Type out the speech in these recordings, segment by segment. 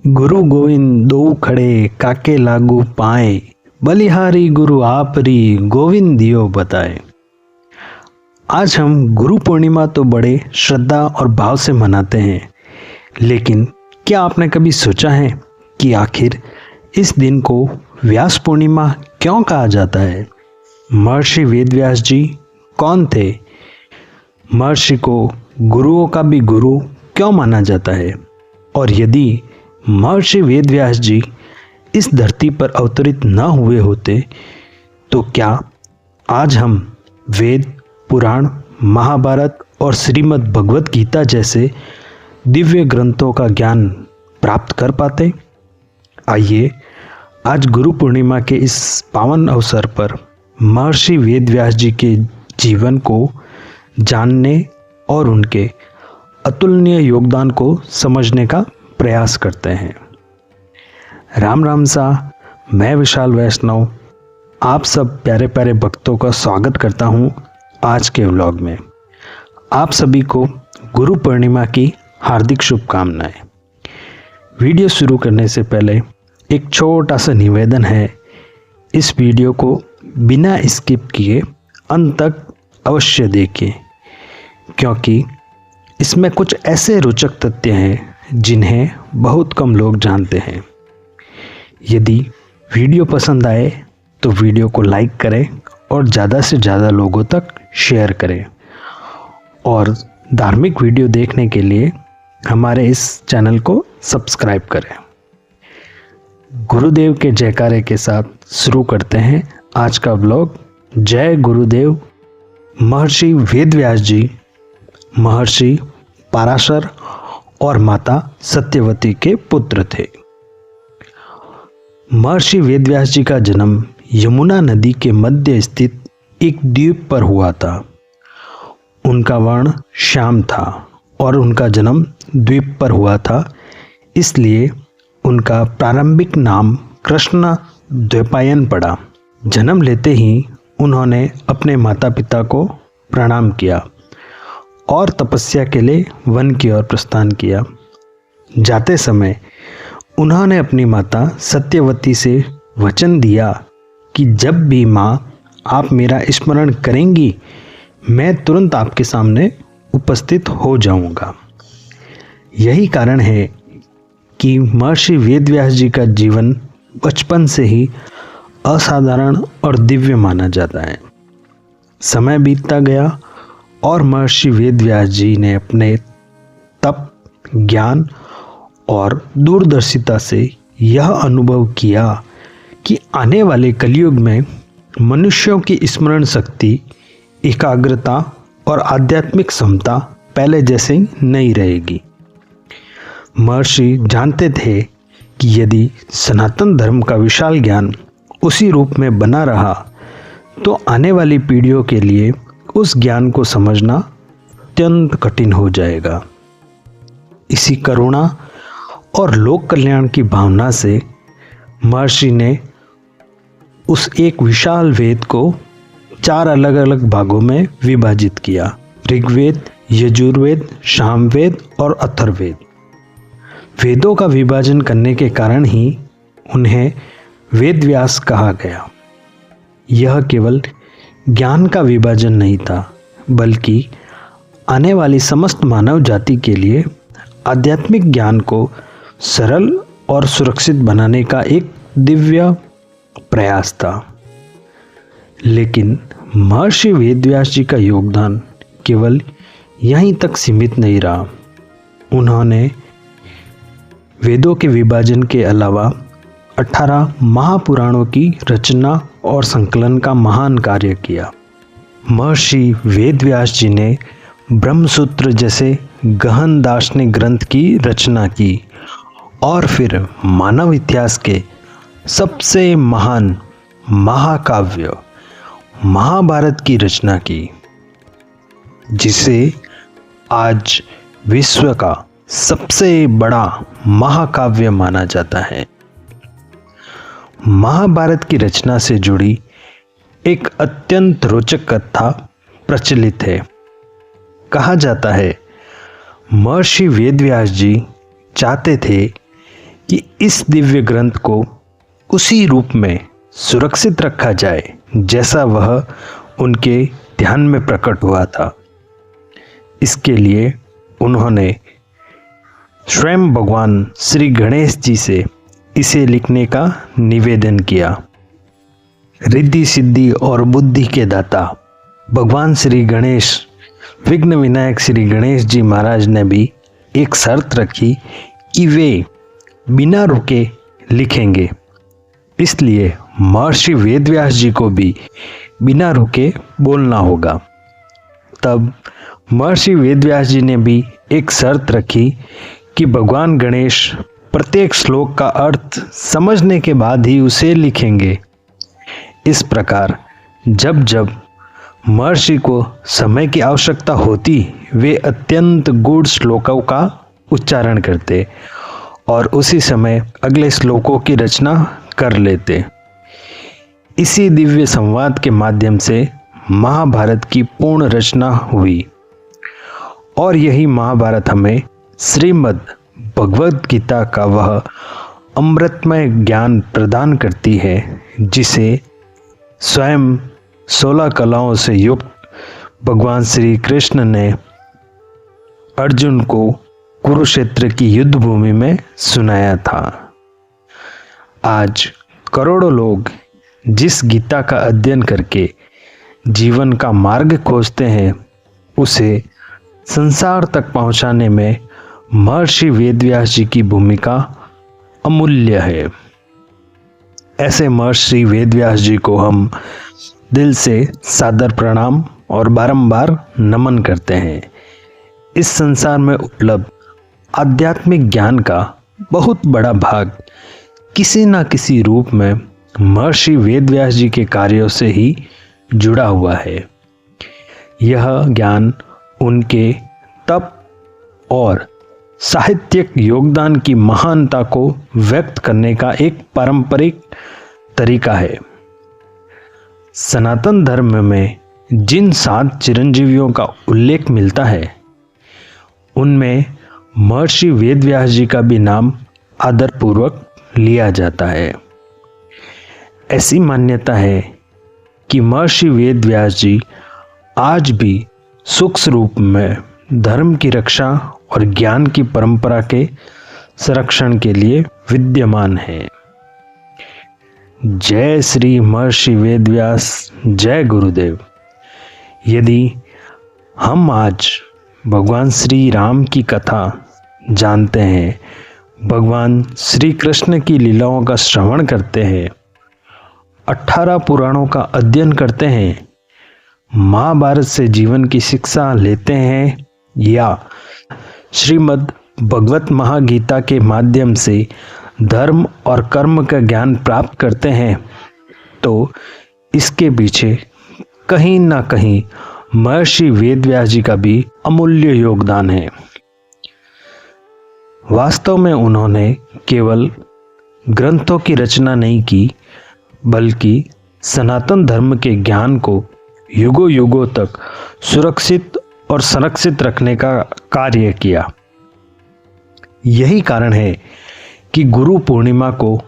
गुरु गोविंद दो खड़े काके लागू पाए, बलिहारी गुरु आपरी गोविंद दियो बताए। आज हम गुरु पूर्णिमा तो बड़े श्रद्धा और भाव से मनाते हैं, लेकिन क्या आपने कभी सोचा है कि आखिर इस दिन को व्यास पूर्णिमा क्यों कहा जाता है? महर्षि वेदव्यास जी कौन थे? महर्षि को गुरुओं का भी गुरु क्यों माना जाता है? और यदि महर्षि वेदव्यास जी इस धरती पर अवतरित न हुए होते तो क्या आज हम वेद, पुराण, महाभारत और श्रीमद् भगवत गीता जैसे दिव्य ग्रंथों का ज्ञान प्राप्त कर पाते? आइए आज गुरु पूर्णिमा के इस पावन अवसर पर महर्षि वेदव्यास जी के जीवन को जानने और उनके अतुलनीय योगदान को समझने का प्रयास करते हैं। राम राम सा, मैं विशाल वैष्णव आप सब प्यारे प्यारे भक्तों का स्वागत करता हूं आज के व्लॉग में। आप सभी को गुरु पूर्णिमा की हार्दिक शुभकामनाएं। वीडियो शुरू करने से पहले एक छोटा सा निवेदन है, इस वीडियो को बिना स्किप किए अंत तक अवश्य देखें, क्योंकि इसमें कुछ ऐसे रोचक तथ्य हैं जिन्हें बहुत कम लोग जानते हैं। यदि वीडियो पसंद आए तो वीडियो को लाइक करें और ज़्यादा से ज़्यादा लोगों तक शेयर करें, और धार्मिक वीडियो देखने के लिए हमारे इस चैनल को सब्सक्राइब करें। गुरुदेव के जयकारे के साथ शुरू करते हैं आज का व्लॉग। जय गुरुदेव। महर्षि वेदव्यास जी महर्षि पराशर और माता सत्यवती के पुत्र थे। महर्षि वेदव्यास जी का जन्म यमुना नदी के मध्य स्थित एक द्वीप पर हुआ था। उनका वर्ण श्याम था और उनका जन्म द्वीप पर हुआ था, इसलिए उनका प्रारंभिक नाम कृष्ण द्वैपायन पड़ा। जन्म लेते ही उन्होंने अपने माता पिता को प्रणाम किया और तपस्या के लिए वन की ओर प्रस्थान किया। जाते समय उन्होंने अपनी माता सत्यवती से वचन दिया कि जब भी माँ आप मेरा स्मरण करेंगी, मैं तुरंत आपके सामने उपस्थित हो जाऊंगा। यही कारण है कि महर्षि वेदव्यास जी का जीवन बचपन से ही असाधारण और दिव्य माना जाता है। समय बीतता गया और महर्षि वेदव्यास जी ने अपने तप, ज्ञान और दूरदर्शिता से यह अनुभव किया कि आने वाले कलयुग में मनुष्यों की स्मरण शक्ति, एकाग्रता और आध्यात्मिक क्षमता पहले जैसे नहीं रहेगी। महर्षि जानते थे कि यदि सनातन धर्म का विशाल ज्ञान उसी रूप में बना रहा तो आने वाली पीढ़ियों के लिए उस ज्ञान को समझना अत्यंत कठिन हो जाएगा। इसी करुणा और लोक कल्याण की भावना से महर्षि ने उस एक विशाल वेद को 4 अलग अलग भागों में विभाजित किया: ऋग्वेद, यजुर्वेद, सामवेद और अथर्ववेद। वेदों का विभाजन करने के कारण ही उन्हें वेदव्यास कहा गया। यह केवल ज्ञान का विभाजन नहीं था, बल्कि आने वाली समस्त मानव जाति के लिए आध्यात्मिक ज्ञान को सरल और सुरक्षित बनाने का एक दिव्य प्रयास था। लेकिन महर्षि वेदव्यास जी का योगदान केवल यहीं तक सीमित नहीं रहा। उन्होंने वेदों के विभाजन के अलावा 18 महापुराणों की रचना और संकलन का महान कार्य किया। महर्षि वेदव्यास जी ने ब्रह्मसूत्र जैसे गहन दार्शनिक ग्रंथ की रचना की और फिर मानव इतिहास के सबसे महान महाकाव्य महाभारत की रचना की, जिसे आज विश्व का सबसे बड़ा महाकाव्य माना जाता है। महाभारत की रचना से जुड़ी एक अत्यंत रोचक कथा प्रचलित है। कहा जाता है महर्षि वेदव्यास जी चाहते थे कि इस दिव्य ग्रंथ को उसी रूप में सुरक्षित रखा जाए जैसा वह उनके ध्यान में प्रकट हुआ था। इसके लिए उन्होंने स्वयं भगवान श्री गणेश जी से इसे लिखने का निवेदन किया। रिद्धि सिद्धि और बुद्धि के दाता भगवान श्री गणेश, विघ्न विनायक श्री गणेश जी महाराज ने भी एक शर्त रखी कि वे बिना रुके लिखेंगे। इसलिए महर्षि वेदव्यास जी को भी बिना रुके बोलना होगा। तब महर्षि वेदव्यास जी ने भी एक शर्त रखी कि भगवान गणेश प्रत्येक श्लोक का अर्थ समझने के बाद ही उसे लिखेंगे। इस प्रकार जब जब महर्षि को समय की आवश्यकता होती, वे अत्यंत गूढ़ श्लोकों का उच्चारण करते और उसी समय अगले श्लोकों की रचना कर लेते। इसी दिव्य संवाद के माध्यम से महाभारत की पूर्ण रचना हुई और यही महाभारत हमें श्रीमद् भगवद गीता का वह अमृतमय ज्ञान प्रदान करती है जिसे स्वयं 16 कलाओं से युक्त भगवान श्री कृष्ण ने अर्जुन को कुरुक्षेत्र की युद्ध भूमि में सुनाया था। आज करोड़ों लोग जिस गीता का अध्ययन करके जीवन का मार्ग खोजते हैं, उसे संसार तक पहुंचाने में महर्षि वेदव्यास जी की भूमिका अमूल्य है। ऐसे महर्षि वेदव्यास जी को हम दिल से सादर प्रणाम और बारंबार नमन करते हैं। इस संसार में उपलब्ध आध्यात्मिक ज्ञान का बहुत बड़ा भाग किसी न किसी रूप में महर्षि वेदव्यास जी के कार्यों से ही जुड़ा हुआ है। यह ज्ञान उनके तप और साहित्यिक योगदान की महानता को व्यक्त करने का एक पारंपरिक तरीका है। सनातन धर्म में जिन 7 चिरंजीवियों का उल्लेख मिलता है, उनमें महर्षि वेदव्यास जी का भी नाम आदरपूर्वक लिया जाता है। ऐसी मान्यता है कि महर्षि वेदव्यास जी आज भी सूक्ष्म रूप में धर्म की रक्षा और ज्ञान की परंपरा के संरक्षण के लिए विद्यमान है। जय श्री महर्षि वेदव्यास, जय गुरुदेव। यदि हम आज भगवान श्री राम की कथा जानते हैं, भगवान श्री कृष्ण की लीलाओं का श्रवण करते हैं, 18 पुराणों का अध्ययन करते हैं, महाभारत से जीवन की शिक्षा लेते हैं या श्रीमद् भगवत महागीता के माध्यम से धर्म और कर्म का ज्ञान प्राप्त करते हैं, तो इसके पीछे कहीं ना कहीं महर्षि वेदव्यास जी का भी अमूल्य योगदान है। वास्तव में उन्होंने केवल ग्रंथों की रचना नहीं की, बल्कि सनातन धर्म के ज्ञान को युगों युगों तक सुरक्षित और संरक्षित रखने का कार्य किया। यही कारण है कि गुरु पूर्णिमा को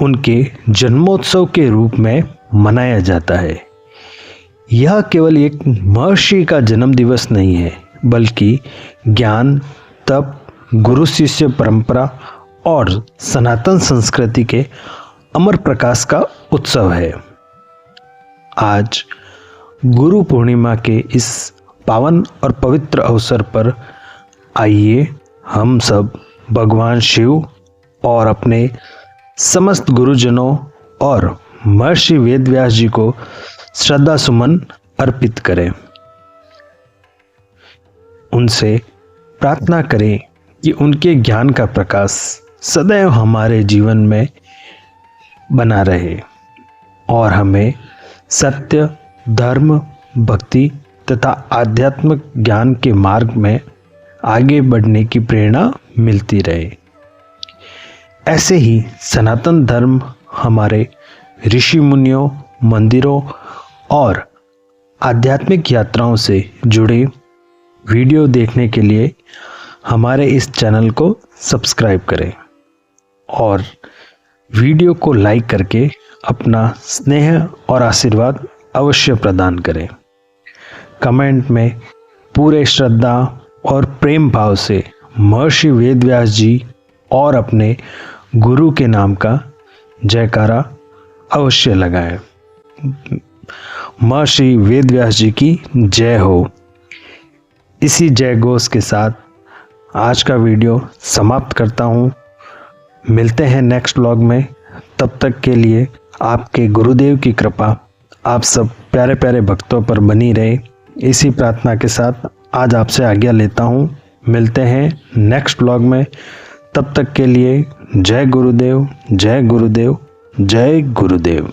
उनके जन्मोत्सव के रूप में मनाया जाता है। यह केवल एक महर्षि का जन्म दिवस नहीं है, बल्कि ज्ञान, तप, गुरु शिष्य परंपरा और सनातन संस्कृति के अमर प्रकाश का उत्सव है। आज गुरु पूर्णिमा के इस पावन और पवित्र अवसर पर आइए हम सब भगवान शिव और अपने समस्त गुरुजनों और महर्षि वेदव्यास जी को श्रद्धा सुमन अर्पित करें। उनसे प्रार्थना करें कि उनके ज्ञान का प्रकाश सदैव हमारे जीवन में बना रहे और हमें सत्य, धर्म, भक्ति तथा आध्यात्मिक ज्ञान के मार्ग में आगे बढ़ने की प्रेरणा मिलती रहे। ऐसे ही सनातन धर्म हमारे ऋषि मुनियों, मंदिरों और आध्यात्मिक यात्राओं से जुड़े वीडियो देखने के लिए हमारे इस चैनल को सब्सक्राइब करें। और वीडियो को लाइक करके अपना स्नेह और आशीर्वाद अवश्य प्रदान करें। कमेंट में पूरे श्रद्धा और प्रेम भाव से महर्षि वेदव्यास जी और अपने गुरु के नाम का जयकारा अवश्य लगाएं। महर्षि वेदव्यास जी की जय हो। इसी जय घोष के साथ आज का वीडियो समाप्त करता हूँ। मिलते हैं नेक्स्ट व्लॉग में। तब तक के लिए आपके गुरुदेव की कृपा आप सब प्यारे प्यारे भक्तों पर बनी रहे, इसी प्रार्थना के साथ आज आपसे आज्ञा लेता हूँ। मिलते हैं नेक्स्ट व्लॉग में। तब तक के लिए जय गुरुदेव, जय गुरुदेव, जय गुरुदेव।